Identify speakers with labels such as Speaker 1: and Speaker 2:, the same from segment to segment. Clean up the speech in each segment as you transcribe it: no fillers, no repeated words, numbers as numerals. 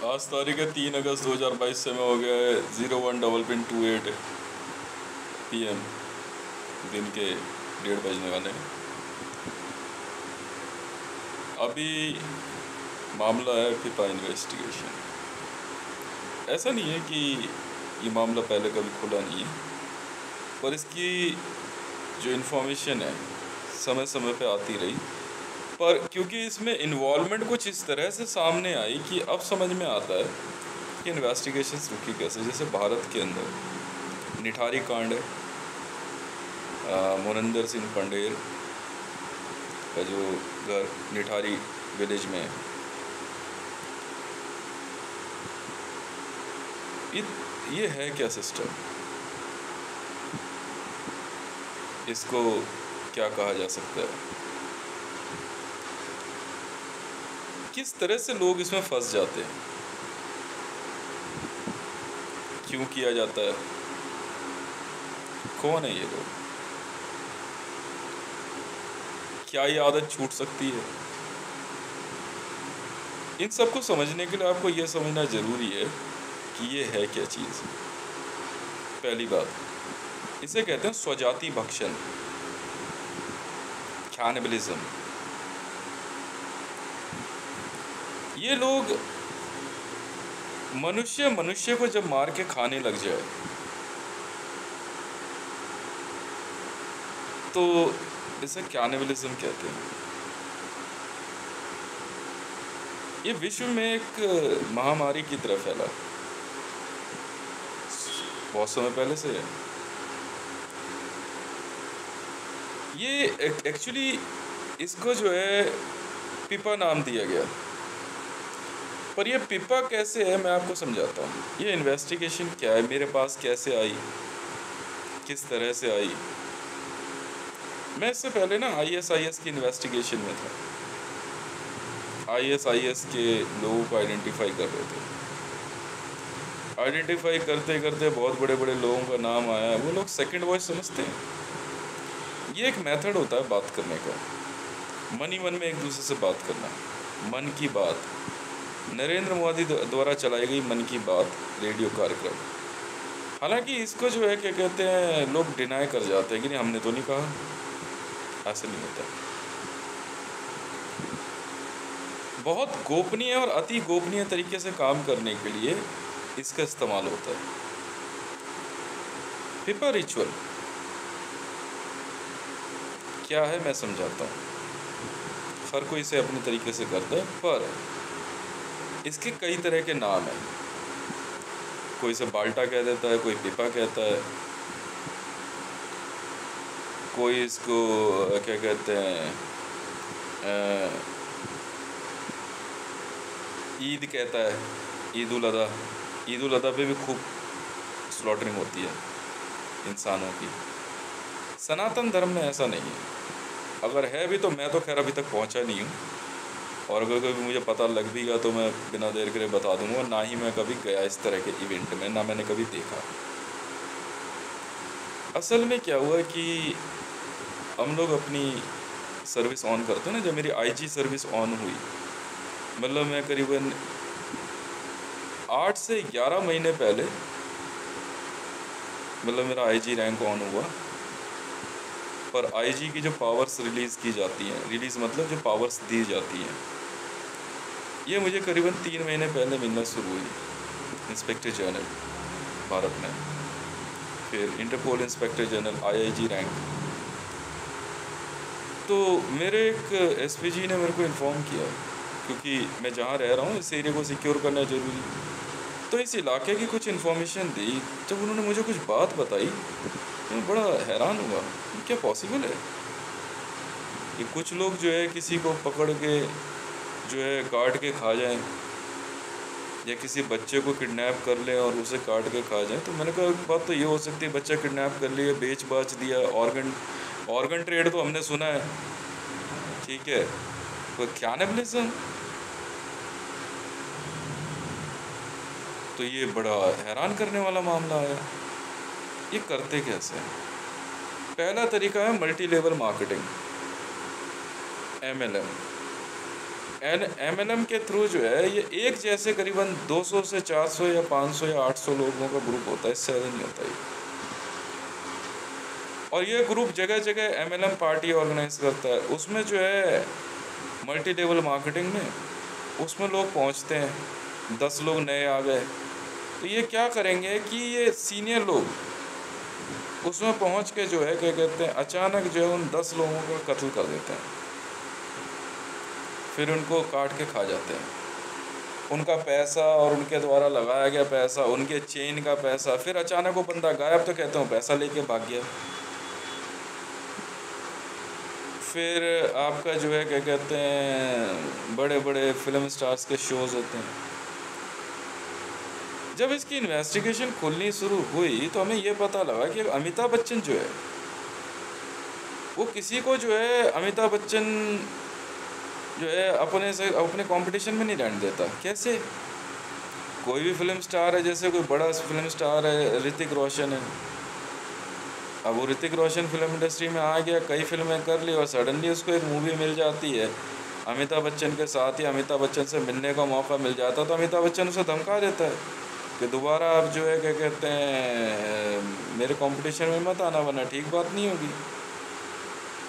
Speaker 1: आज तारीख है 3 अगस्त 2022। समय हो गया है 01:28 PM। दिन के 1:30 बजने वाले हैं। अभी मामला है पिपा इन्वेस्टिगेशन। ऐसा नहीं है कि ये मामला पहले कभी खुला नहीं है, पर इसकी जो इन्फॉर्मेशन है समय समय पे आती रही। पर क्योंकि इसमें इन्वॉल्वमेंट कुछ इस तरह से सामने आई कि अब समझ में आता है कि इन्वेस्टिगेशंस रुकी कैसे। जैसे भारत के अंदर निठारी कांड है, मोनिंदर सिंह पंडेर का जो घर निठारी विलेज में है, ये है क्या सिस्टम? इसको क्या कहा जा सकता है? किस तरह से लोग इसमें फंस जाते हैं? क्यों किया जाता है? कौन है ये लोग? क्या ये आदत छूट सकती है? इन सबको समझने के लिए आपको ये समझना ज़रूरी है कि ये है क्या चीज़। पहली बात, इसे कहते हैं स्वजाति भक्षण, कैनिबलिज्म। ये लोग मनुष्य को जब मार के खाने लग जाए तो इसे कैनिबलिज्म कहते हैं। ये विश्व में एक महामारी की तरह फैला बहुत समय पहले से है। ये एक्चुअली इसको जो है पिपा नाम दिया गया, पर ये पिपा कैसे है मैं आपको समझाता हूँ। ये इन्वेस्टिगेशन क्या है, मेरे पास कैसे आई, किस तरह से आई। मैं इससे पहले ना ISIS की इन्वेस्टिगेशन में था। ISIS के लोगों को आइडेंटिफाई कर रहे थे। आइडेंटिफाई करते करते बहुत बड़े बड़े लोगों का नाम आया। वो लोग सेकंड वॉइस समझते हैं। ये एक मेथड होता है बात करने का, मन ही मन में एक दूसरे से बात करना। मन की बात, नरेंद्र मोदी द्वारा चलाई गई मन की बात रेडियो कार्यक्रम। हालांकि इसको जो है क्या कहते हैं, लोग डिनाई कर जाते हैं कि नहीं हमने तो नहीं कहा। ऐसा नहीं होता। बहुत गोपनीय और अति गोपनीय तरीके से काम करने के लिए इसका इस्तेमाल होता है। पिपा रिचुअल क्या है मैं समझाता हूँ। हर कोई इसे अपने तरीके से करता है, पर इसके कई तरह के नाम हैं। कोई इसे बाल्टा कह देता है, कोई पिपा कहता है, कोई इसको क्या कहते हैं ईद कहता है, ईद उल अदा। ईद उल अदा पे भी खूब स्लॉटरिंग होती है इंसानों की। सनातन धर्म में ऐसा नहीं है। अगर है भी तो मैं तो खैर अभी तक पहुंचा नहीं हूँ, और अगर कभी मुझे पता लग भी गया तो मैं बिना देर के लिए बता दूंगा। ना ही मैं कभी गया इस तरह के इवेंट में, ना मैंने कभी देखा। असल में क्या हुआ कि हम लोग अपनी सर्विस ऑन करते हैं ना। जब मेरी IG सर्विस ऑन हुई, मतलब मैं करीबन 8 से 11 महीने पहले, मतलब मेरा IG रैंक ऑन हुआ। पर IG की जो पावर्स रिलीज़ की जाती हैं, रिलीज़ मतलब जो पावर्स दी जाती हैं, ये मुझे करीबन 3 महीने पहले मिलना शुरू हुई। इंस्पेक्टर जनरल भारत में, फिर Interpol inspector general, IIG rank. तो मेरे एक SPG ने मेरे को इन्फॉर्म किया, क्योंकि मैं जहाँ रह रहा हूँ इस एरिया को सिक्योर करना ज़रूरी, तो इस इलाके की कुछ इन्फॉर्मेशन दी। जब उन्होंने मुझे कुछ बात बताई तो मैं बड़ा हैरान हुआ, क्या पॉसिबल है कि कुछ लोग जो है किसी को पकड़ के जो है काट के खा जाएं, या किसी बच्चे को किडनैप कर लें और उसे काट के खा जाएं। तो मैंने कहा एक बात तो ये हो सकती है, बच्चा किडनैप कर लिया, बेच बाच दिया। ऑर्गन ट्रेड तो हमने सुना है, ठीक है, तो कैनिबलिज्म, तो ये बड़ा हैरान करने वाला मामला आया। ये करते कैसे हैं? पहला तरीका है multi level marketing, MLM। MLM के थ्रू जो है ये एक जैसे करीबन 200 से 400 या 500 या 800 लोगों का ग्रुप होता है, इससे ज़्यादा नहीं होता ये। और ये ग्रुप जगह जगह MLM पार्टी ऑर्गेनाइज करता है। उसमें जो है मल्टी लेवल मार्केटिंग में उसमें लोग पहुंचते हैं, 10 लोग नए आ गए तो ये क्या करेंगे कि ये सीनियर लोग उसमें पहुंच के जो है क्या कहते हैं अचानक जो है उन 10 लोगों का कत्ल कर देते हैं, फिर उनको काट के खा जाते हैं। उनका पैसा और उनके द्वारा लगाया गया पैसा, उनके चेन का पैसा, फिर अचानक वो बंदा गायब तो कहते हो पैसा लेके भाग गया। फिर आपका जो है क्या कहते हैं बड़े बड़े फिल्म स्टार्स के शोज़ होते हैं। जब इसकी इन्वेस्टिगेशन खुलनी शुरू हुई तो हमें ये पता लगा कि अमिताभ बच्चन जो है वो किसी को जो है अमिताभ बच्चन जो है अपने कंपटीशन में नहीं रहने देता। कैसे? कोई भी फिल्म स्टार है, जैसे कोई बड़ा फिल्म स्टार है, ऋतिक रोशन है, अब वो ऋतिक रोशन फिल्म इंडस्ट्री में आ गया, कई फिल्में कर ली और सडनली उसको एक मूवी मिल जाती है अमिताभ बच्चन के साथ ही अमिताभ बच्चन से मिलने का मौका मिल जाता तो अमिताभ बच्चन उसे धमका देता है कि दोबारा आप जो है क्या कहते हैं मेरे कंपटीशन में मत आना वरना ठीक बात नहीं होगी।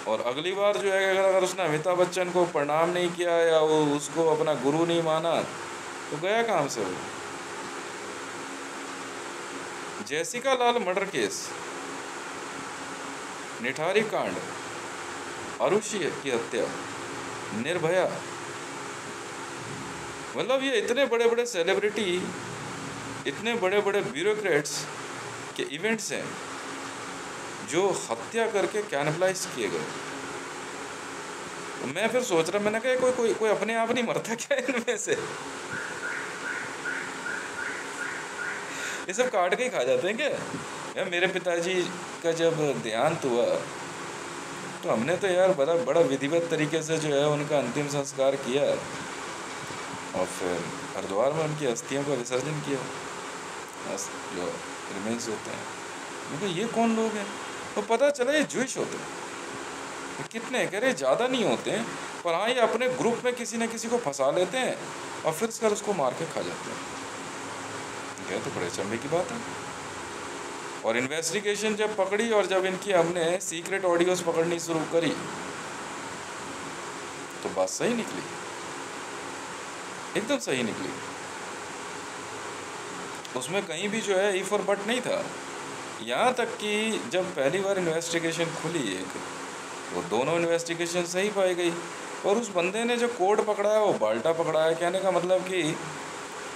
Speaker 1: और अगली बार जो है अगर उसने अमिताभ बच्चन को प्रणाम नहीं किया या वो उसको अपना गुरु नहीं माना तो गया काम से वो। जैसिका लाल मर्डर केस, निठारी कांड, आरुषि की हत्या, निर्भया, मतलब ये इतने बड़े बड़े सेलिब्रिटी, इतने बड़े बड़े ब्यूरोक्रेट्स के इवेंट्स हैं जो हत्या करके कैनिबलाइज किए गए। मैं फिर सोच रहा, मैंने कहा कोई अपने आप नहीं मरता क्या इनमें से? ये सब काट के ही खा जाते हैं क्या? यार मेरे पिताजी का जब देहांत हुआ तो हमने तो यार बड़ा विधिवत तरीके से जो है उनका अंतिम संस्कार किया और फिर हरिद्वार में उनकी अस्थियों का विसर्जन किया, जो रिमेन्स होते हैं। क्योंकि ये कौन लोग हैं? तो पता चला ये जूइश होते हैं। कितने कह रहे ज़्यादा नहीं होते हैं, पर हाँ ये अपने ग्रुप में किसी न किसी को फंसा लेते हैं और फिर उसका उसको मार के खा जाते हैं। क्या तो बड़े चंबे की बात है। और इन्वेस्टिगेशन जब पकड़ी और जब इनकी हमने सीक्रेट ऑडियोज पकड़नी शुरू करी तो बात सही निकली, एकदम सही निकली। उसमें कहीं भी जो है इफ और बट नहीं था। यहाँ तक कि जब पहली बार इन्वेस्टिगेशन खुली एक, वो दोनों इन्वेस्टिगेशन सही पाई गई और उस बंदे ने जो कोड पकड़ा है वो बाल्टा पकड़ा है। कहने का मतलब कि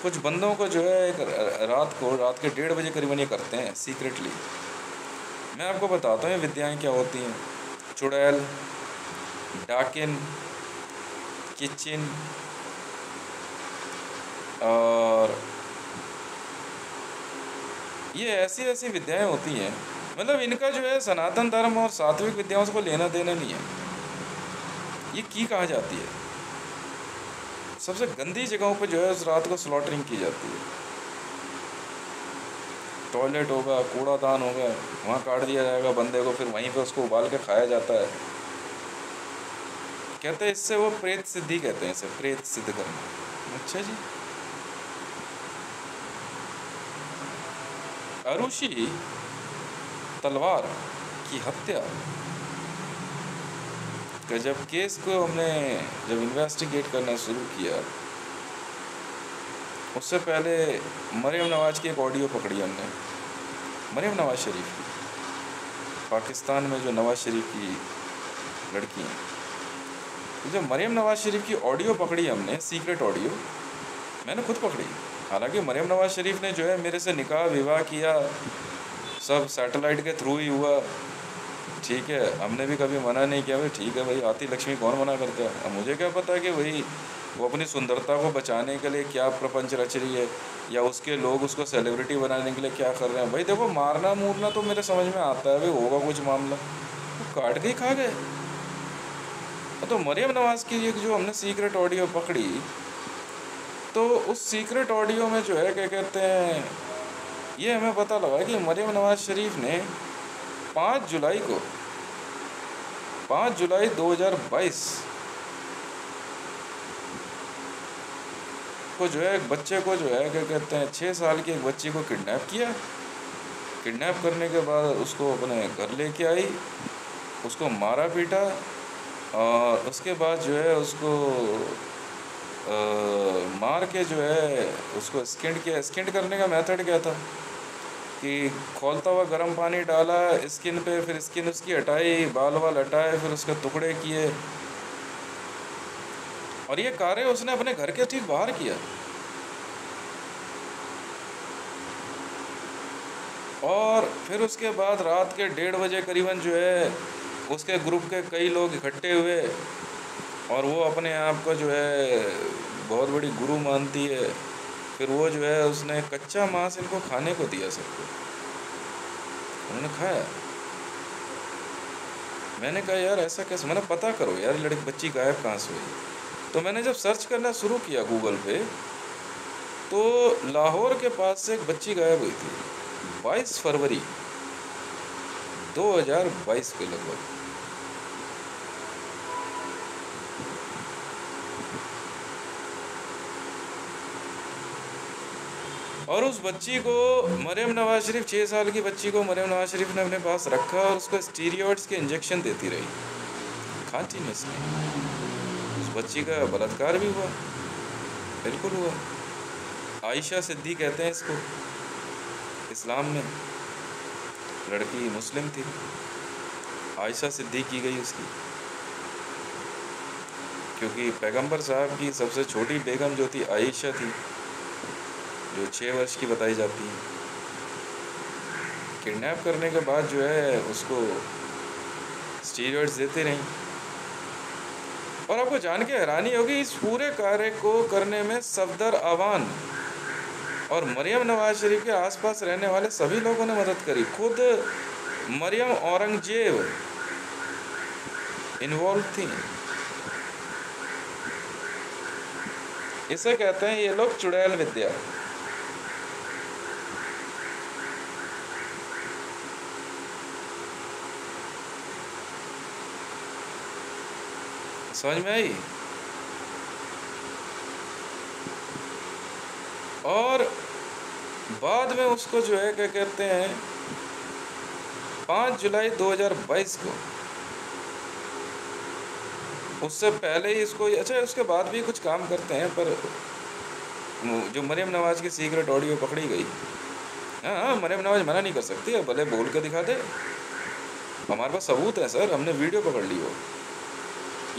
Speaker 1: कुछ बंदों को जो है एक रात के 1:30 बजे करीबन ये करते हैं सीक्रेटली। मैं आपको बताता हूँ ये विद्याएँ क्या होती हैं। चुड़ैल, डाकिन, किचन और ये ऐसी ऐसी विद्याएँ होती हैं, मतलब इनका जो है सनातन धर्म और सात्विक विद्याओं से कोई लेना देना नहीं है। ये की कहाँ जाती है? सबसे गंदी जगहों पे जो है उस रात को स्लॉटरिंग की जाती है। टॉयलेट होगा, कूड़ादान होगा, वहाँ काट दिया जाएगा बंदे को, फिर वहीं पे उसको उबाल के खाया जाता है। कहते हैं इससे वो प्रेत सिद्धि कहते हैं, इसे प्रेत सिद्ध करना। अच्छा जी। आरुषि तलवार की हत्या का जब केस को हमने जब इन्वेस्टिगेट करना शुरू किया, उससे पहले मरियम नवाज की एक ऑडियो पकड़ी हमने, मरियम नवाज शरीफ की, पाकिस्तान में जो नवाज शरीफ की लड़की हैं। तो जब मरियम नवाज शरीफ की ऑडियो पकड़ी हमने, सीक्रेट ऑडियो मैंने खुद पकड़ी। हालांकि मरियम नवाज शरीफ ने जो है मेरे से निकाह विवाह किया, सब सैटेलाइट के थ्रू ही हुआ, ठीक है, हमने भी कभी मना नहीं किया। भाई ठीक है भाई, आती लक्ष्मी कौन मना करता है? अब मुझे क्या पता कि वही वो अपनी सुंदरता को बचाने के लिए क्या प्रपंच रच रही है या उसके लोग उसको सेलिब्रिटी बनाने के लिए क्या कर रहे हैं। भाई देखो, मारना मूरना तो मेरे समझ में आता है, भाई होगा कुछ मामला, तो काट के ही खा गए। तो मरियम नवाज की एक जो हमने सीक्रेट ऑडियो पकड़ी, तो उस सीक्रेट ऑडियो में जो है क्या कहते हैं, ये हमें पता लगा कि मरियम नवाज शरीफ ने 5 जुलाई 2022 को जो है एक बच्चे को जो है क्या कहते हैं 6 साल की एक बच्ची को किडनैप किया। किडनैप करने के बाद उसको अपने घर लेके आई, उसको मारा पीटा, और उसके बाद जो है उसको मार के जो है उसको स्किन किया। स्किन करने का मेथड क्या था कि खौलता हुआ गर्म पानी डाला स्किन पे, फिर स्किन उसकी हटाई, बाल वाल हटाए, फिर उसके टुकड़े किए। और ये कार्य उसने अपने घर के ठीक बाहर किया। और फिर उसके बाद रात के 1:30 बजे करीबन जो है उसके ग्रुप के कई लोग इकट्ठे हुए, और वो अपने आप को जो है बहुत बड़ी गुरु मानती है। फिर वो जो है उसने कच्चा मांस इनको खाने को दिया सबको, उन्होंने खाया। मैंने कहा यार ऐसा कैसे, मैंने पता करो यार लड़की बच्ची गायब कहाँ से हुई। तो मैंने जब सर्च करना शुरू किया गूगल पे, तो लाहौर के पास से एक बच्ची गायब हुई थी 22 फरवरी 2022 के लगभग। और उस बच्ची को मरियम नवाज शरीफ, 6 साल की बच्ची को मरियम नवाज शरीफ ने अपने पास रखा और उसको स्टीरियॉइड्स के इंजेक्शन देती रही कंटिन्यूसली। उस बच्ची का बलात्कार भी हुआ, बिल्कुल हुआ। आयशा सिद्दी कहते हैं इसको इस्लाम में। लड़की मुस्लिम थी, आयशा सिद्दी की गई उसकी, क्योंकि पैगंबर साहब की सबसे छोटी बेगम जो थी आयशा थी, जो 6 वर्ष की बताई जाती है। किडनैप करने के बाद जो है उसको स्टीरॉइड्स देते रहीं। और आपको जान के हैरानी होगी, इस पूरे कार्य को करने में सफदर अवान और मरियम नवाज शरीफ के आसपास रहने वाले सभी लोगों ने मदद करी। खुद मरियम औरंगजेब इन्वॉल्व थी। इसे कहते हैं ये लोग चुड़ैल विद्या। समझ में आई? और बाद में उसको जो है क्या कहते हैं 5 जुलाई 2022 को, उससे पहले ही इसको, अच्छा उसके बाद भी कुछ काम करते हैं, पर जो मरियम नवाज की सीक्रेट ऑडियो पकड़ी गई। हाँ, मरियम नवाज मना नहीं कर सकती है, भले बोल के दिखा दे, हमारे पास सबूत है सर, हमने वीडियो पकड़ ली। वो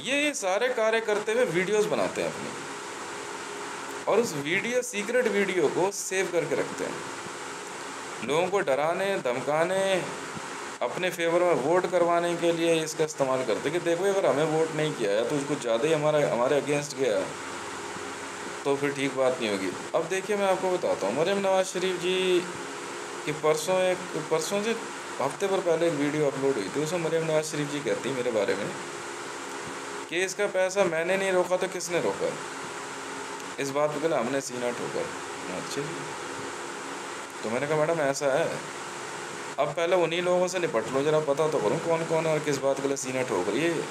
Speaker 1: ये सारे कार्य करते हुए वीडियोस बनाते हैं अपनी, और उस वीडियो सीक्रेट वीडियो को सेव करके रखते हैं। लोगों को डराने धमकाने, अपने फेवर में वोट करवाने के लिए इसका इस्तेमाल करते कि देखो अगर हमें वोट नहीं किया है तो कुछ ज़्यादा ही हमारे अगेंस्ट गया तो फिर ठीक बात नहीं होगी। अब देखिए मैं आपको बताता हूँ, मरियम नवाज शरीफ जी की परसों से हफ्ते भर पहले एक वीडियो अपलोड हुई थी। उसमें मरियम नवाज शरीफ जी कहती मेरे बारे में कि इसका पैसा मैंने नहीं रोका तो किसने रोका, इस बात पे कहला हमने सीना ठोका। अच्छा, तो मैंने कहा मैडम ऐसा है, अब पहले उन्हीं लोगों से निपट लो, जरा पता तो करूँ कौन कौन है और किस बात के लिए सीना ठोक रही है।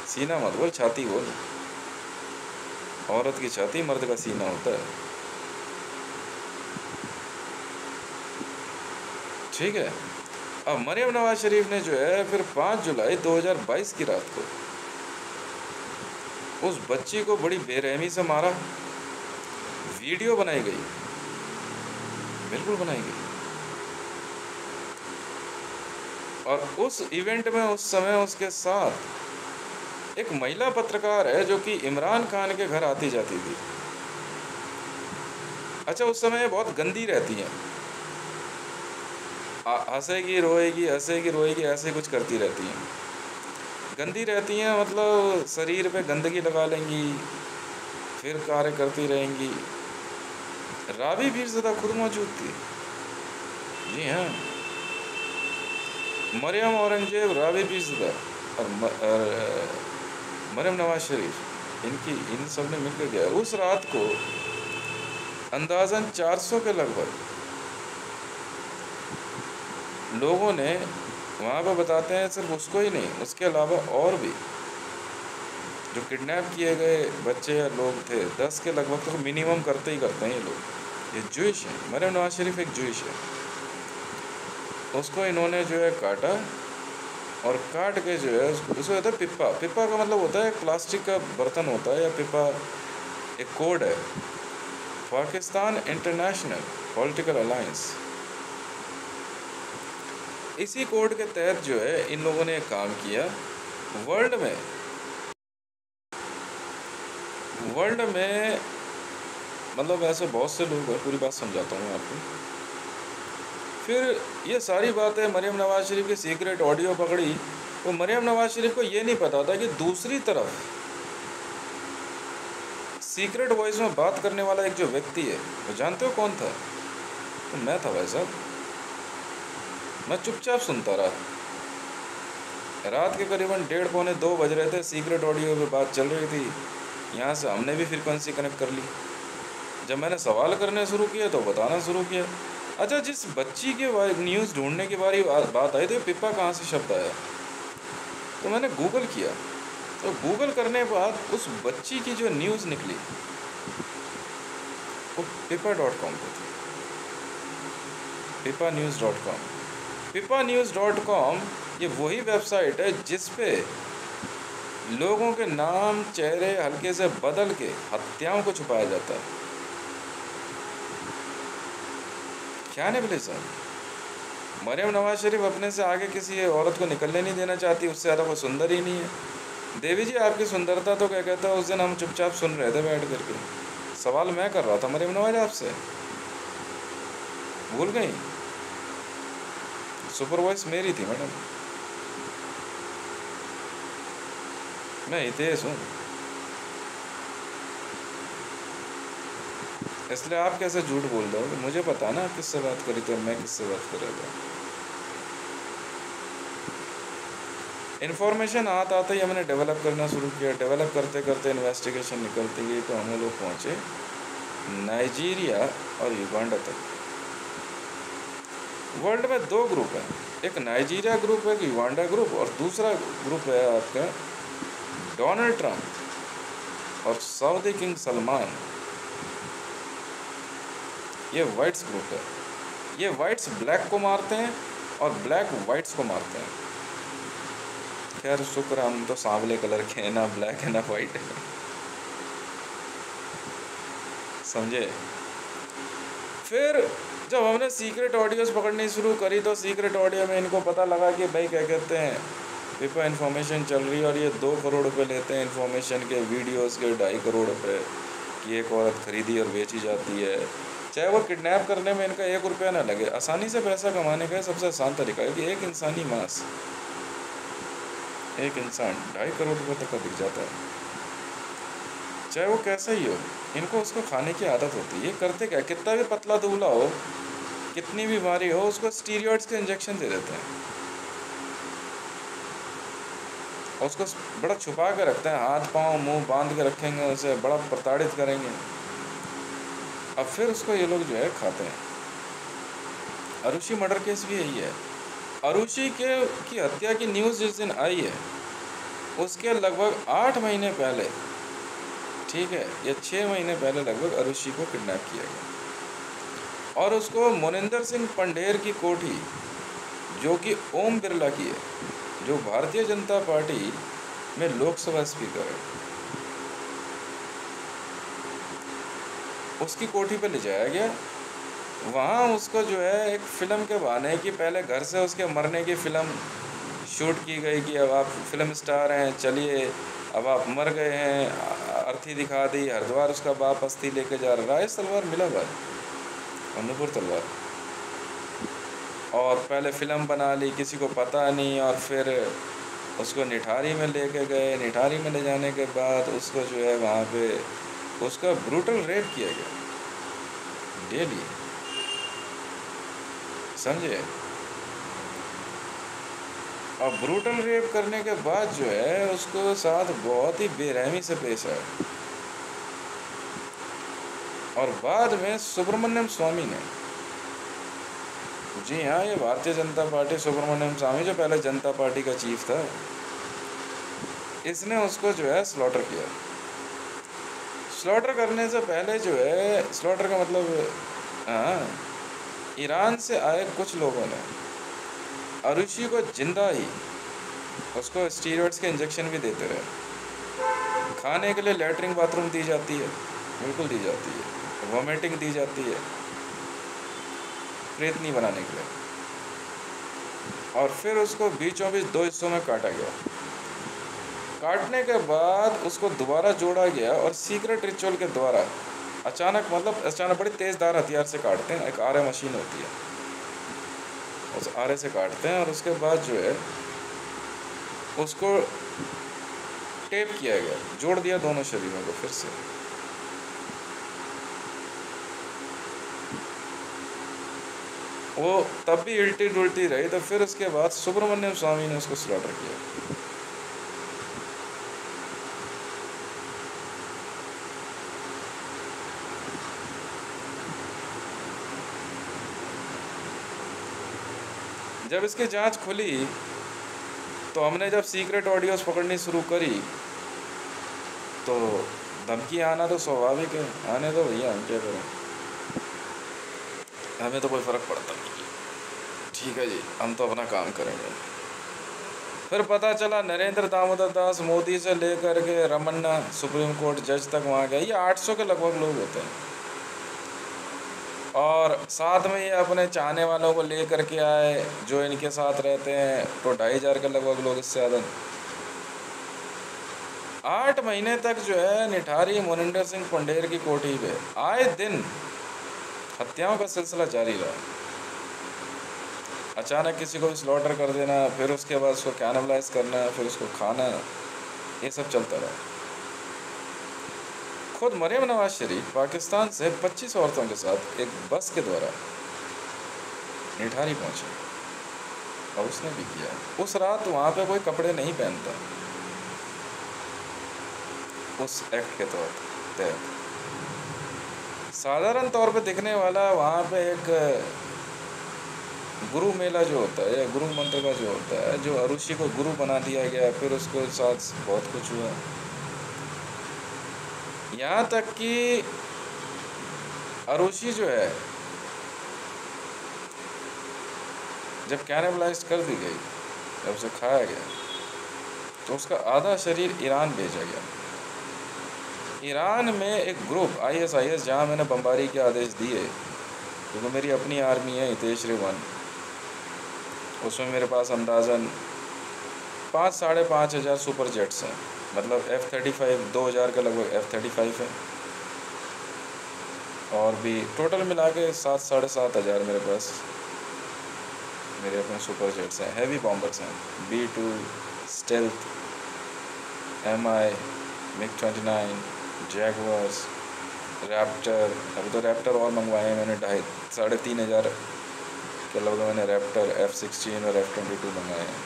Speaker 1: सीना मत बोल, छाती बोल। औरत की छाती मर्द का सीना होता है, ठीक है। अब मरियम नवाज शरीफ ने जो है फिर 5 जुलाई 2022 की रात को उस बच्ची को बड़ी बेरहमी से मारा। वीडियो बनाई गई, बिल्कुल बनाई गई। और उस इवेंट में उस समय उसके साथ एक महिला पत्रकार है जो कि इमरान खान के घर आती जाती थी। अच्छा, उस समय बहुत गंदी रहती हैं, हंसेगी रोएगी, हंसेगी रोएगी, ऐसे कुछ करती रहती हैं। गंदी रहती हैं मतलब शरीर पे गंदगी लगा लेंगी, फिर कार्य करती रहेंगी। राबी पीरज़ादा खुद मौजूद थी, जी हाँ, मरियम औरंगजेब, राबी पीरज़ादा और मरियम नवाज शरीफ, इन सब ने मिलकर गया। उस रात को अंदाज़न 400 के लगभग लोगों ने वहाँ पर, बताते हैं सिर्फ उसको ही नहीं, उसके अलावा और भी जो किडनैप किए गए बच्चे या लोग थे 10 के लगभग तो मिनिमम करते ही करते हैं ये लोग। ये जूइश है, मरियम नवाज शरीफ एक जूइश है। उसको इन्होंने जो है काटा और काट के जो है उसको होता है पिप्पा। पिप्पा का मतलब होता है एक प्लास्टिक का बर्तन होता है, या पिप्पा एक कोड है, पाकिस्तान इंटरनेशनल पॉलिटिकल अलायंस। इसी कोड के तहत जो है इन लोगों ने काम किया। वर्ल्ड में मतलब ऐसे बहुत से लोग हैं, पूरी बात समझाता हूँ आपको। फिर ये सारी बातें मरियम नवाज शरीफ की सीक्रेट ऑडियो पकड़ी, तो मरियम नवाज शरीफ को ये नहीं पता था कि दूसरी तरफ सीक्रेट वॉइस में बात करने वाला एक जो व्यक्ति है, वो जानते हो कौन था? तो मैं था भाई साहब। मैं चुपचाप सुनता रहा। रात के करीबन 1:30-2 बज रहे थे, सीक्रेट ऑडियो पे बात चल रही थी। यहाँ से हमने भी फ्रीक्वेंसी कनेक्ट कर ली। जब मैंने सवाल करने शुरू किए तो बताना शुरू किया। अच्छा, जिस बच्ची के न्यूज़ ढूंढने की बात आई तो पिप्पा कहाँ से शब्द आया? तो मैंने गूगल किया, तो गूगल करने के बाद उस बच्ची की जो न्यूज़ निकली वो pipa.com पे थी। pipanews.com। pipanews.com ये वही वेबसाइट है जिस पे लोगों के नाम चेहरे हल्के से बदल के हत्याओं को छुपाया जाता है। क्या नहीं बोले साहब, मरियम नवाज शरीफ अपने से आगे किसी औरत को निकलने नहीं देना चाहती, उससे ज़्यादा कोई सुंदर ही नहीं है। देवी जी आपकी सुंदरता तो क्या कहता है, उस दिन हम चुपचाप सुन रहे थे बैठ करके। सवाल मैं कर रहा था मरियम नवाज आपसे, भूल गई? सुपर वॉइस मेरी थी मैडम, मैं हितेश हूँ। इसलिए आप कैसे झूठ बोल रहे हो? मुझे पता ना आप किससे बात करी थी, मैं किससे बात कर रहा था। इन्फॉर्मेशन आते ही हमने डेवलप करना शुरू किया। डेवलप करते करते इन्वेस्टिगेशन निकलती गई तो हम लोग पहुँचे नाइजीरिया और युगांडा तक। वर्ल्ड में 2 ग्रुप हैं, एक नाइजीरिया ग्रुप है, एक युगांडा ग्रुप, और दूसरा ग्रुप है आपका डोनाल्ड ट्रंप और सऊदी किंग सलमान। ये वाइट्स ग्रुप है। ये वाइट्स ब्लैक को मारते हैं और ब्लैक वाइट्स को मारते हैं। खैर शुक्र हम तो सांवले कलर के हैं, ना ब्लैक है ना वाइट है, समझे? फिर जब हमने सीक्रेट ऑडियोज़ पकड़नी शुरू करी तो सीक्रेट ऑडियो में इनको पता लगा कि भाई क्या कहते हैं, पिपा इन्फॉर्मेशन चल रही है और ये 2 करोड़ रुपये लेते हैं इन्फॉर्मेशन के, वीडियोज़ के 2.5 करोड़ रुपये कि एक औरत खरीदी और बेची जाती है। चाहे वो किडनैप करने में इनका 1 रुपया ना लगे। आसानी से पैसा कमाने का सबसे आसान तरीका है कि एक इंसानी मांस, एक इंसान 2.5 करोड़ रुपये तक का बिक जाता है। चाहे वो कैसा ही हो, इनको उसको खाने की आदत होती है। ये करते क्या, कितना भी पतला दुबला हो, कितनी बीमारी हो, उसको स्टीरॉइड्स के इंजेक्शन दे देते हैं और उसको बड़ा छुपा के रखते हैं, हाथ पाँव मुंह बांध के रखेंगे, उसे बड़ा प्रताड़ित करेंगे। अब फिर उसको ये लोग जो है खाते हैं। अरुषि मर्डर केस भी यही है। अरुषि की हत्या की न्यूज़ जिस दिन आई है उसके लगभग 8 महीने पहले, ठीक है, या 6 महीने पहले लगभग अरुषि को किडनैप किया गया और उसको मोनिंदर सिंह पंढेर की कोठी, जो कि ओम बिरला की है, जो भारतीय जनता पार्टी में लोकसभा स्पीकर है, उसकी कोठी पे ले जाया गया। वहाँ उसको जो है एक फ़िल्म के बहाने कि पहले घर से उसके मरने की फ़िल्म शूट की गई कि अब आप फिल्म स्टार हैं, चलिए अब आप मर गए हैं, अर्थी दिखा दी। हरिद्वार उसका बाप अस्थि लेके जा रहा है, तलवार मिला भाई, अनूपुर तलवार, और पहले फ़िल्म बना ली, किसी को पता नहीं, और फिर उसको निठारी में लेके गए। निठारी में ले जाने के बाद उसको जो है वहाँ पे उसका ब्रूटल रेप किया गया डेली, समझे? और ब्रूटल रेप करने के बाद जो है उसको साथ बहुत ही बेरहमी से पेश आया। और बाद में सुब्रमण्यम स्वामी ने, जी हाँ, ये भारतीय जनता पार्टी, सुब्रमण्यम स्वामी जो पहले जनता पार्टी का चीफ था, इसने उसको जो है स्लॉटर किया। स्लॉटर करने से पहले जो है, स्लॉटर का मतलब, हाँ, ईरान से आए कुछ लोगों ने अरुषि को जिंदा ही उसको स्टीरॉइड्स के इंजेक्शन भी देते रहे। खाने के लिए लैट्रिन बाथरूम दी जाती है, बिल्कुल दी जाती है, वॉमिटिंग दी जाती है प्रेतनी बनाने के लिए, और फिर उसको बीचों बीच दो हिस्सों में काटा गया। काटने के बाद उसको दोबारा जोड़ा गया और सीक्रेट रिचुअल के द्वारा अचानक, मतलब अचानक बड़ी तेज़धार हथियार से काटते हैं, एक आरे मशीन होती है, उस आरे से काटते हैं, और उसके बाद जो है उसको टेप किया गया, जोड़ दिया दोनों शरीरों को फिर से। वो तब भी उल्टी डुलटी रही, तो फिर उसके बाद सुब्रमण्यम स्वामी ने उसको स्लॉटर किया। जब इसकी जांच खुली तो हमने जब सीक्रेट ऑडियोज पकड़नी शुरू करी तो धमकी आना तो स्वाभाविक है, आने दो भैया, हम क्या करें, हमें तो कोई फ़र्क पड़ता नहीं, ठीक है जी, हम तो अपना काम करेंगे। फिर पता चला नरेंद्र दामोदर दास मोदी से लेकर के रमन्ना सुप्रीम कोर्ट जज तक वहाँ गए, ये 800 के लगभग लोग होते हैं, और साथ में ये अपने चाहने वालों को ले करके आए जो इनके साथ रहते हैं, तो 2500 के लगभग लोग, इससे ज़्यादा। 8 महीने तक जो है निठारी मोनिंदर सिंह पंढेर की कोठी पे आए दिन हत्याओं का सिलसिला जारी रहा। अचानक किसी को स्लॉटर कर देना, फिर उसके बाद उसको कैनिबलाइज करना, फिर उसको खाना, ये सब चलता रहा। खुद मरियम नवाज शरीफ पाकिस्तान से 25 औरतों के साथ एक बस के द्वारा निठारी पहुंची, और उसने भी किया। उस रात वहाँ पे कोई कपड़े नहीं पहनता उस एक्ट के तहत। साधारण तौर पे दिखने वाला वहाँ पे एक गुरु मेला जो होता है, या गुरु मंत्र का जो होता है, जो अरुषि को गुरु बना दिया गया, फिर उसके साथ बहुत कुछ हुआ, यहाँ तक कि अरुषि जो है जब कैनिबलाइज कर दी गई, जब उसे खाया गया, तो उसका आधा शरीर ईरान भेजा गया। ईरान में एक ग्रुप ISIS, जहाँ मैंने बमबारी के आदेश दिए, क्योंकि मेरी अपनी आर्मी है हितेश रेवन, उसमें मेरे पास अंदाज़न 5-5.5 हज़ार सुपर जेट्स हैं, मतलब F-35 2000 के लगभग F-35 है, और भी टोटल मिला के 7-7.5 हज़ार मेरे पास मेरे अपने सुपर जेट्स हैं, हैवी बॉम्बर्स हैं, B-2 stealth, MI, MiG-29, जैगवर्स, Raptor. अभी तो रैप्टर और मंगवाए हैं मैंने, 3.5 हज़ार के लगभग मैंने रैप्टर, F-16 और F-22 मंगाए हैं।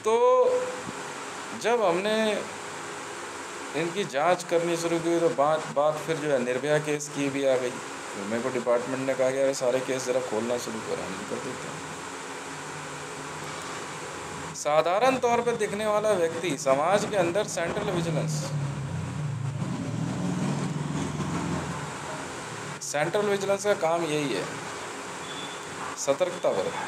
Speaker 1: तो जब हमने इनकी जांच करनी शुरू की तो बात फिर जो है निर्भया केस की भी आ गई। तो मेरे को डिपार्टमेंट ने कहा कि यार सारे केस ज़रा खोलना शुरू करो, हम कर देते हैं। साधारण तौर पर दिखने वाला व्यक्ति समाज के अंदर सेंट्रल विजिलेंस का काम यही है, सतर्कता बरतना।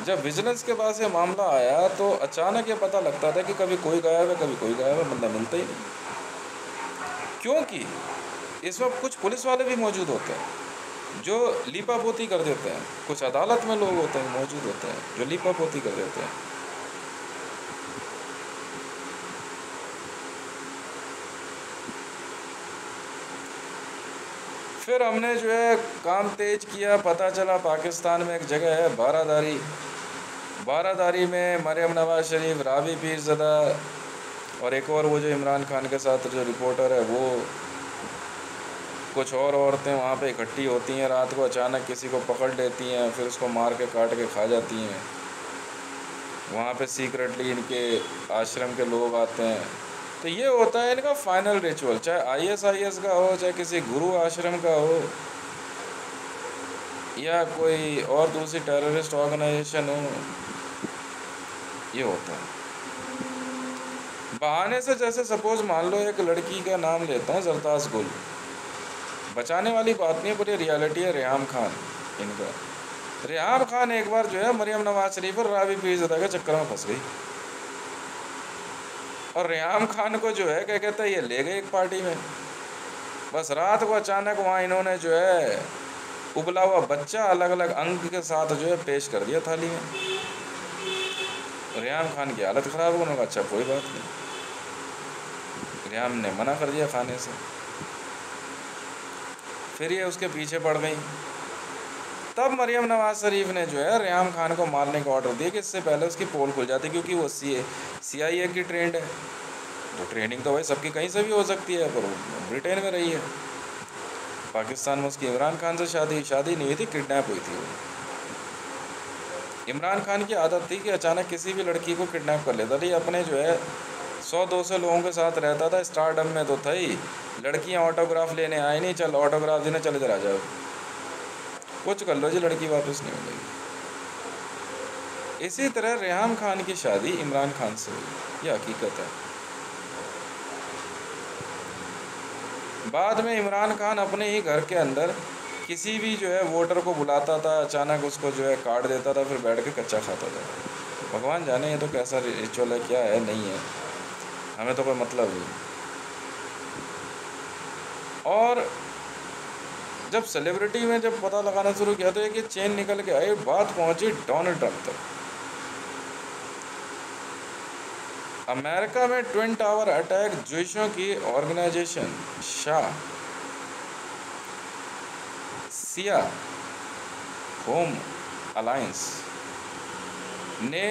Speaker 1: जब विजिलेंस के पास ये मामला आया तो अचानक ये पता लगता था कि कभी कोई गायब है, कभी कोई गायब है, बंदा मिलता ही नहीं, क्योंकि इसमें कुछ पुलिस वाले भी मौजूद होते हैं जो लीपापोती कर देते हैं, कुछ अदालत में लोग होते हैं मौजूद होते हैं जो लीपापोती कर देते हैं। फिर हमने जो है काम तेज किया, पता चला पाकिस्तान में एक जगह है बारादारी में मरियम नवाज शरीफ, रावी पीरज़दा और एक और वो जो इमरान खान के साथ जो रिपोर्टर है, वो कुछ और औरतें वहाँ पे इकट्ठी होती हैं, रात को अचानक किसी को पकड़ लेती हैं, फिर उसको मार के काट के खा जाती हैं। वहाँ पे सीक्रेटली इनके आश्रम के लोग आते हैं। तो ये होता है इनका फाइनल रिचुअल, चाहे ISIS का हो, चाहे किसी गुरु आश्रम का हो, या कोई और दूसरी टेररिस्ट ऑर्गेनाइजेशन हो, ये होता है। बहाने से, जैसे सपोज मान लो एक लड़की का नाम लेता हूँ, सरताज गुल, बचाने वाली बात नहीं है पर ये रियलिटी है। रेहाम खान इनका, रेहाम खान एक बार जो है मरियम नवाज शरीफ और रावी पीरज़ादा के चक्कर में फंस गई, और रेहाम खान को जो है क्या कहता है ये ले गए एक पार्टी में। बस रात को अचानक वहाँ इन्होंने जो है उबला हुआ बच्चा अलग अलग अंग के साथ जो है पेश कर दिया थाली में। रेहाम खान की हालत ख़राब हो, उन्होंने कहा अच्छा कोई बात नहीं, रेहाम ने मना कर दिया खाने से। फिर ये उसके पीछे पड़ गई। तब मरियम नवाज शरीफ ने जो है रेहाम खान को मारने का ऑर्डर दिया कि इससे पहले उसकी पोल खुल जाती, क्योंकि वो CIA की ट्रेंड है। तो ट्रेनिंग तो भाई सबकी कहीं से भी हो सकती है, पर वो ब्रिटेन में रही है। पाकिस्तान में उसकी इमरान खान से शादी नहीं हुई थी, किडनैप हुई थी वो। इमरान खान की आदत थी कि अचानक किसी भी लड़की को किडनैप कर लेता था। ये अपने जो है 100-200 लोगों के साथ रहता था। स्टारडम में तो था ही, लड़कियां ऑटोग्राफ लेने आए नहीं, चल ऑटोग्राफ देने चले इधर आ जाओ, कुछ कर लो जी, लड़की वापस नहीं मिलेगी। इसी तरह रेहाम खान की शादी इमरान खान से हुई, यह हकीकत है। बाद में इमरान खान अपने ही घर के अंदर किसी भी जो है वोटर को बुलाता था, अचानक उसको जो है काट देता था, फिर बैठ के कच्चा खाता था। भगवान जाने ये तो कैसा रिचुअल है, क्या है नहीं है, हमें तो कोई मतलब नहीं। और जब सेलिब्रिटी में जब पता लगाना शुरू किया तो एक चेन निकल के आई, बात पहुंची डोनाल्ड ट्रंप तक। अमेरिका में ट्विन टावर अटैक, ज्यूइशों की ऑर्गेनाइजेशन सिया होम अलायंस ने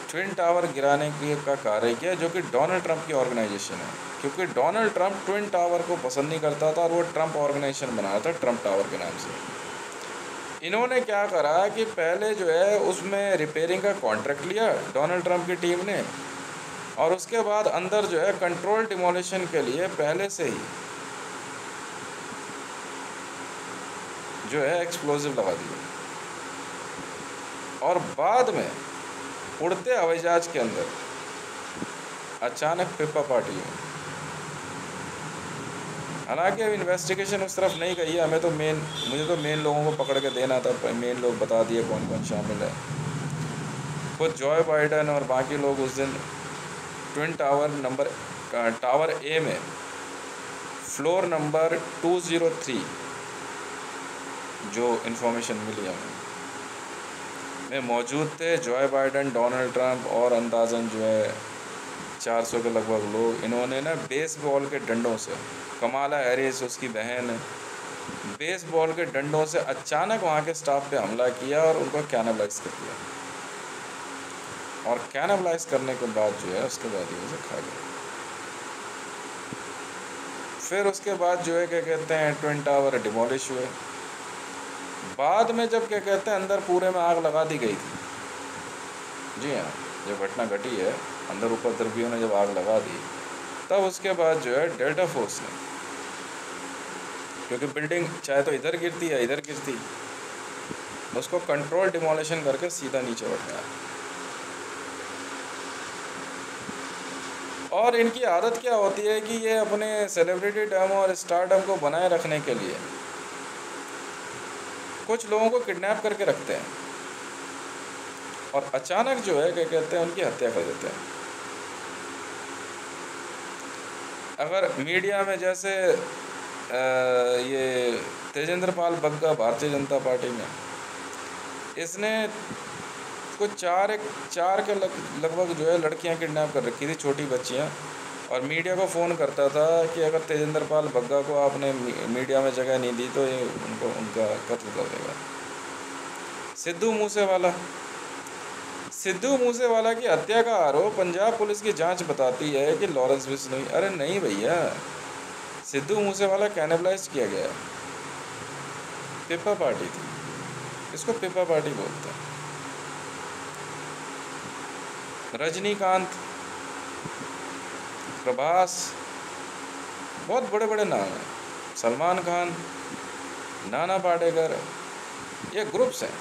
Speaker 1: ट्विन टावर गिराने का कार्य किया, जो कि डोनाल्ड ट्रंप की ऑर्गेनाइजेशन है। क्योंकि डोनाल्ड ट्रंप ट्विन टावर को पसंद नहीं करता था और वो ट्रंप ऑर्गेनाइजेशन बनाया था ट्रंप टावर के नाम से। इन्होंने क्या करा कि पहले जो है उसमें रिपेयरिंग का कॉन्ट्रैक्ट लिया डोनाल्ड ट्रंप की टीम ने, और उसके बाद अंदर जो है कंट्रोल डिमोलिशन के लिए पहले से ही जो है एक्सप्लोजिव लगा दिए, और बाद में उड़ते हवाई जहाज के अंदर अचानक पिपा पार्टी हुई। हालांकि अब इन्वेस्टिगेशन उस तरफ नहीं गई है, मुझे तो मेन लोगों को पकड़ के देना था, मेन लोग बता दिए कौन कौन शामिल है। खुद जॉय बाइडन और बाकी लोग उस दिन ट्विन टावर ए में फ्लोर नंबर 203 जो इन्फॉर्मेशन मिली हमें में मौजूद थे। जॉय बाइडन, डोनाल्ड ट्रंप और अंदाज़न जो है 400 के लगभग लोग। इन्होंने ना बेसबॉल के डंडों से, कमाला हैरिस उसकी बहन, बेसबॉल के डंडों से अचानक वहाँ के स्टाफ पे हमला किया और उनको कैनबलाइज कर दिया, और कैनबलाइज करने के बाद जो है उसके बाद ही उसे खा गया। फिर उसके बाद जो है क्या कहते हैं ट्विन टावर डिमोलिश हुए। बाद में जब क्या कहते हैं अंदर पूरे में आग लगा दी गई थी, जी हाँ, जब घटना घटी है अंदर उपद्रवियों ने जब आग लगा दी, तब उसके बाद जो है डेल्टा फोर्स ने, क्योंकि बिल्डिंग चाहे तो इधर गिरती है इधर गिरती, उसको कंट्रोल डिमोलिशन करके सीधा नीचे उठ गया। और इनकी आदत क्या होती है कि ये अपने सेलिब्रिटी डम और स्टारडम को बनाए रखने के लिए कुछ लोगों को किडनैप करके रखते हैं और अचानक जो है क्या कहते हैं उनकी हत्या कर देते हैं। अगर मीडिया में जैसे ये तेजेंद्र पाल बग्गा भारतीय जनता पार्टी में, इसने कुछ चार के लगभग जो है लड़कियां किडनैप कर रखी थी, छोटी बच्चियां, और मीडिया को फ़ोन करता था कि अगर तेजेंद्र पाल बग्गा को आपने मीडिया में जगह नहीं दी तो ये उनका कत्ल कर देगा। सिद्धू मूसेवाला की हत्या का आरोप पंजाब पुलिस की जांच बताती है कि लॉरेंस बिश्नोई। अरे नहीं भैया, सिद्धू मूसेवाला कैनिबलाइज किया गया, पिपा पार्टी थी, इसको पिपा पार्टी बोलते हैं। रजनीकांत, प्रभास, बहुत बड़े बड़े नाम हैं, सलमान खान, नाना पाटेकर, ये ग्रुप्स हैं।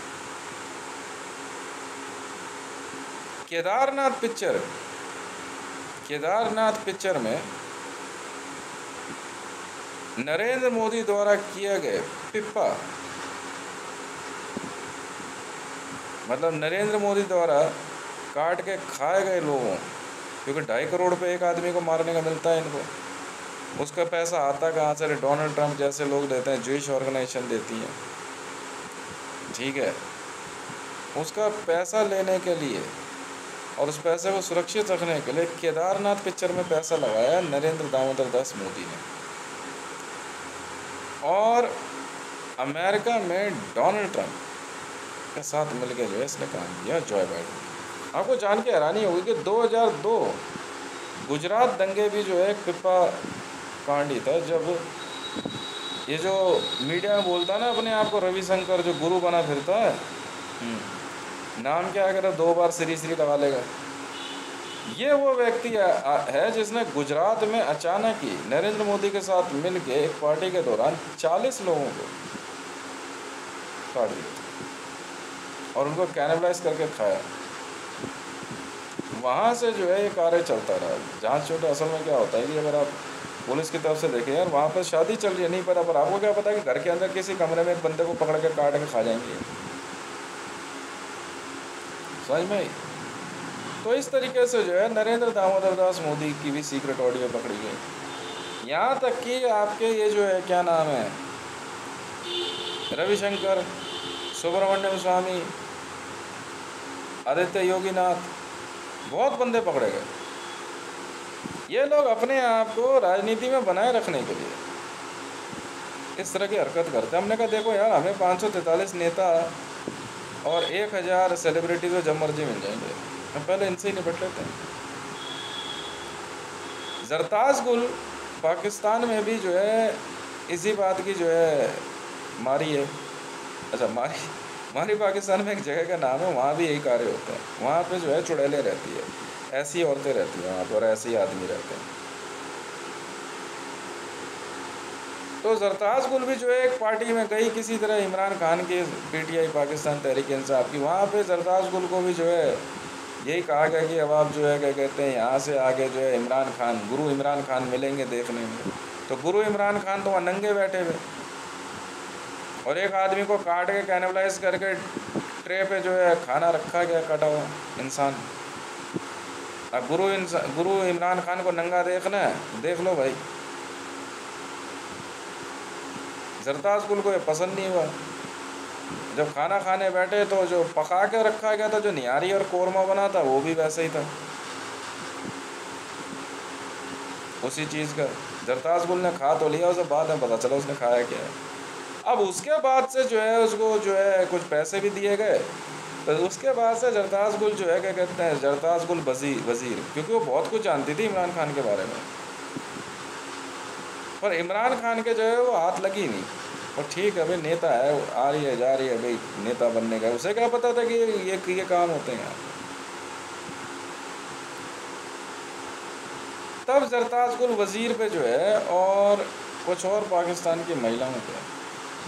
Speaker 1: केदारनाथ पिक्चर में नरेंद्र मोदी द्वारा किए गए पिप्पा, मतलब नरेंद्र मोदी द्वारा काट के खाए गए लोगों, क्योंकि 2.5 करोड़ रुपये एक आदमी को मारने का मिलता है इनको, उसका पैसा आता कहाँ से? डोनाल्ड ट्रंप जैसे लोग देते हैं, ज्यूइश ऑर्गेनाइजेशन देती है, ठीक है। उसका पैसा लेने के लिए और उस पैसे को सुरक्षित रखने के लिए केदारनाथ पिक्चर में पैसा लगाया नरेंद्र दामोदर दास मोदी ने। और अमेरिका में डोनाल्ड ट्रंप के साथ मिलकर जो है इसने काम किया जॉय बाइडेन। आपको जान के हैरानी होगी कि 2002 गुजरात दंगे भी जो है एक पिप्पा कांड ही था, जब ये जो मीडिया में बोलता है ना अपने आप को रविशंकर, जो गुरु बना फिरता है, नाम क्या अगर 2 बार श्री लगा लेगा, ये वो व्यक्ति है जिसने गुजरात में अचानक ही नरेंद्र मोदी के साथ मिलके एक पार्टी के दौरान 40 लोगों को काट दिया और उनको कैनिबलाइज करके खाया। वहाँ से जो है ये कार्य चलता रहा। जांच छोटा असल में क्या होता है कि अगर आप पुलिस की तरफ से देखें, यार वहाँ पर शादी चल रही है, नहीं पता, पर आपको क्या पता कि घर के अंदर किसी कमरे में एक बंदे को पकड़ के काट के खा जाएंगे, समझ में? तो इस तरीके से जो है नरेंद्र दामोदर दास मोदी की भी सीक्रेट ऑडियो पकड़ी गई। यहाँ तक कि आपके ये जो है क्या नाम है, रविशंकर, सुब्रमण्यम स्वामी, आदित्य योगीनाथ, बहुत बंदे पकड़े गए। ये लोग अपने आप को राजनीति में बनाए रखने के लिए इस तरह की हरकत करते हैं। हमने कहा देखो यार, हमें 543 नेता और 1000 सेलिब्रिटी तो जब मर्जी मिल जाएंगे, हम पहले इनसे ही निपट लेते हैं। जरताज गुल पाकिस्तान में भी जो है इसी बात की जो है मारी है। अच्छा, मारी पाकिस्तान में एक जगह का नाम है, वहाँ भी यही कार्य होता है। वहाँ पे जो है चुड़ैलें रहती है, ऐसी औरतें रहती हैं वहाँ पर, ऐसे ही आदमी रहते हैं। तो जरताज गुल भी जो है एक पार्टी में गई किसी तरह, इमरान खान के पीटीआई पाकिस्तान तहरीक इंसाफ की, वहाँ पे जरताज गुल को भी जो है यही कहा गया कि अब आप जो है क्या कहते हैं, यहाँ से आगे जो है इमरान खान, गुरु इमरान खान मिलेंगे देखने में। तो गुरु इमरान खान तो वहाँ नंगे बैठे हुए, और एक आदमी को काट के कैनिबलाइज करके ट्रे पे जो है खाना रखा गया, कटा हुआ इंसान। अब गुरु इमरान खान को नंगा देखना है, देख लो भाई। जरताज गुल को ये पसंद नहीं हुआ। जब खाना खाने बैठे तो जो पका के रखा गया था, जो निहारी और कोरमा बना था, वो भी वैसे ही था, उसी चीज़ का। जरताज गुल ने खा तो लिया, उसे बाद में पता चला उसने खाया क्या है। अब उसके बाद से जो है उसको जो है कुछ पैसे भी दिए गए, तो उसके बाद से जरताज गुल जो है क्या कहते हैं, जरताज गुल वज़ीर, क्योंकि वो बहुत कुछ जानती थी इमरान खान के बारे में। पर इमरान खान के जो है वो हाथ लगी नहीं। और ठीक है भाई, नेता है, आ रही है जा रही है भाई, नेता बनने का, उसे क्या पता था कि ये काम होते हैं। तब जरताज गुल वज़ीर पे जो है और कुछ और पाकिस्तान की महिलाओं पे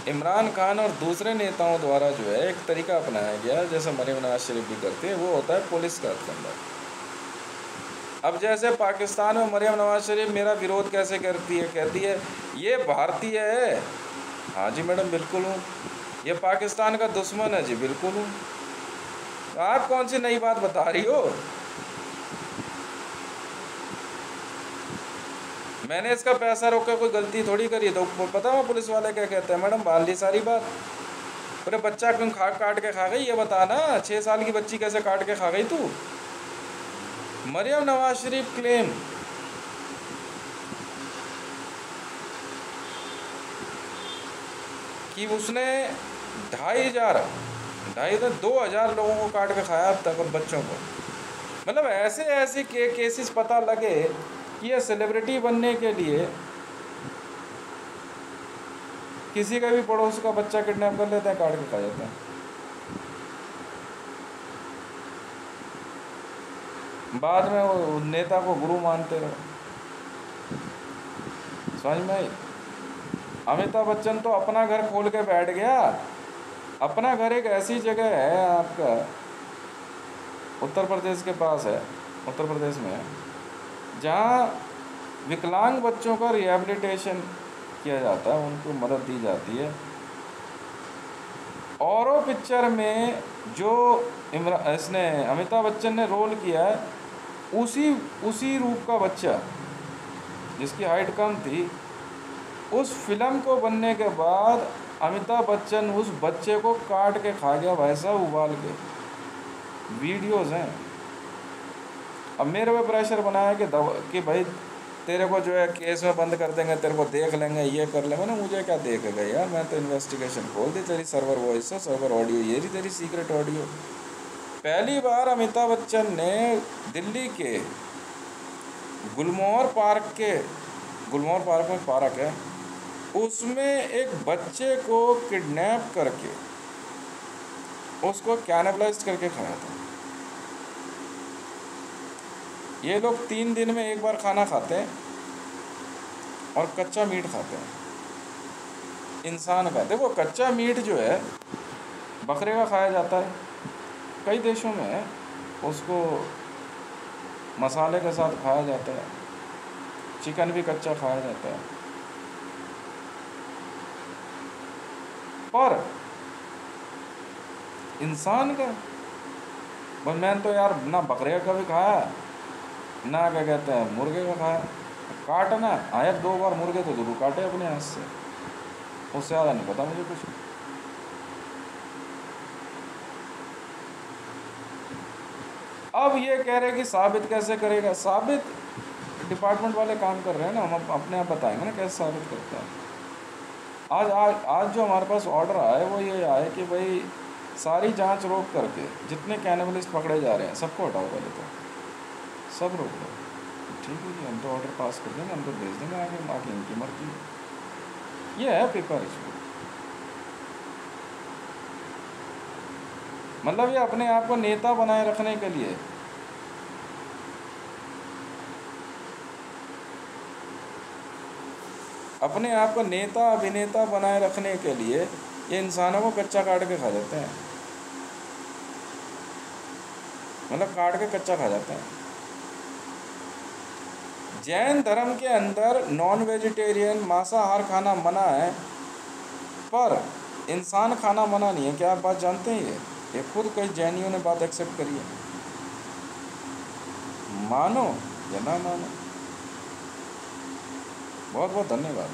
Speaker 1: इमरान खान और दूसरे नेताओं द्वारा जो है एक तरीका अपनाया गया, जैसे मरीम नवाज शरीफ भी करती है, वो होता है पुलिस का अंदर। अब जैसे पाकिस्तान में मरीम नवाज शरीफ मेरा विरोध कैसे करती है, कहती है ये भारतीय है, हाँ जी मैडम बिल्कुल हूँ। ये पाकिस्तान का दुश्मन है जी, बिल्कुल हूँ। तो आप कौन सी नई बात बता रही हो? मैंने इसका पैसा रोक कर कोई गलती थोड़ी करी। तो पता है पुलिस वाले क्या कहते हैं, मैडम मान ली सारी बात, अरे बच्चा क्यों काट के खा गई, ये बता ना, 6 साल की बच्ची कैसे काट के खा गई तू? मरियम नवाज शरीफ क्लेम कि उसने 2,500 लोगों को काट के खाया अब तक, और बच्चों को। मतलब ऐसे ऐसे केसेस पता लगे कि ये सेलिब्रिटी बनने के लिए किसी का भी पड़ोस का बच्चा किडनैप कर लेते हैं, काट के खा जाते हैं। बाद में वो नेता को गुरु मानते रहो, समझ में आई? अमिताभ बच्चन तो अपना घर खोल के बैठ गया। अपना घर एक ऐसी जगह है आपका उत्तर प्रदेश के पास है, उत्तर प्रदेश में है, जहाँ विकलांग बच्चों का रिहैबिलिटेशन किया जाता है, उनको मदद दी जाती है। औरों पिक्चर में जो इसने अमिताभ बच्चन ने रोल किया है, उसी रूप का बच्चा जिसकी हाइट कम थी, उस फिल्म को बनने के बाद अमिताभ बच्चन उस बच्चे को काट के खा गया भाई साहब, उबाल के। वीडियोज़ हैं। अब मेरे पे प्रेशर बनाया कि भाई तेरे को जो है केस में बंद कर देंगे, तेरे को देख लेंगे, ये कर लेंगे ना। मुझे क्या देखेगा यार, मैं तो इन्वेस्टिगेशन खोल दी, तेरी सर्वर वॉइस है, सर्वर ऑडियो, ये रही तेरी सीक्रेट ऑडियो। पहली बार अमिताभ बच्चन ने दिल्ली के गुलमोहर पार्क में पार्क है, उसमें एक बच्चे को किडनैप करके उसको कैनिबलाइज करके खाया था। ये लोग 3 दिन में एक बार खाना खाते हैं और कच्चा मीट खाते हैं इंसान का। देखो कच्चा मीट जो है बकरे का खाया जाता है, कई देशों में उसको मसाले के साथ खाया जाता है, चिकन भी कच्चा खाया जाता है। पर इंसान का बस, मैंने तो यार ना बकरे का भी खाया, ना क्या कहते हैं मुर्गे का खाया। काटना आया 2 बार मुर्गे तो जरूर काटे अपने हाथ से, उससे ज़्यादा नहीं पता मुझे कुछ। अब ये कह रहे कि साबित कैसे करेगा? साबित डिपार्टमेंट वाले काम कर रहे हैं ना, हम अपने आप बताएंगे ना कैसे साबित करता है। आज जो हमारे पास ऑर्डर आया है वो ये आया कि भाई सारी जांच रोक करके जितने कैनिबलिस्ट पकड़े जा रहे हैं सबको हटाओ, पहले तो सब रोक दो। ठीक है जी, हम तो ऑर्डर पास कर देंगे, हम तो भेज देंगे आगे इनकी मर्जी। ये है पेपर इशू। मतलब ये अपने आप को नेता बनाए रखने के लिए अपने आप को नेता अभिनेता बनाए रखने के लिए ये इंसानों को कच्चा काट के खा जाते हैं, मतलब काट के कच्चा खा जाते हैं। जैन धर्म के अंदर नॉन वेजिटेरियन मांसाहार खाना मना है, पर इंसान खाना मना नहीं है। क्या आप बात जानते हैं? ये खुद कई जैनियों ने बात एक्सेप्ट करी है, मानो या ना मानो। बहुत बहुत धन्यवाद।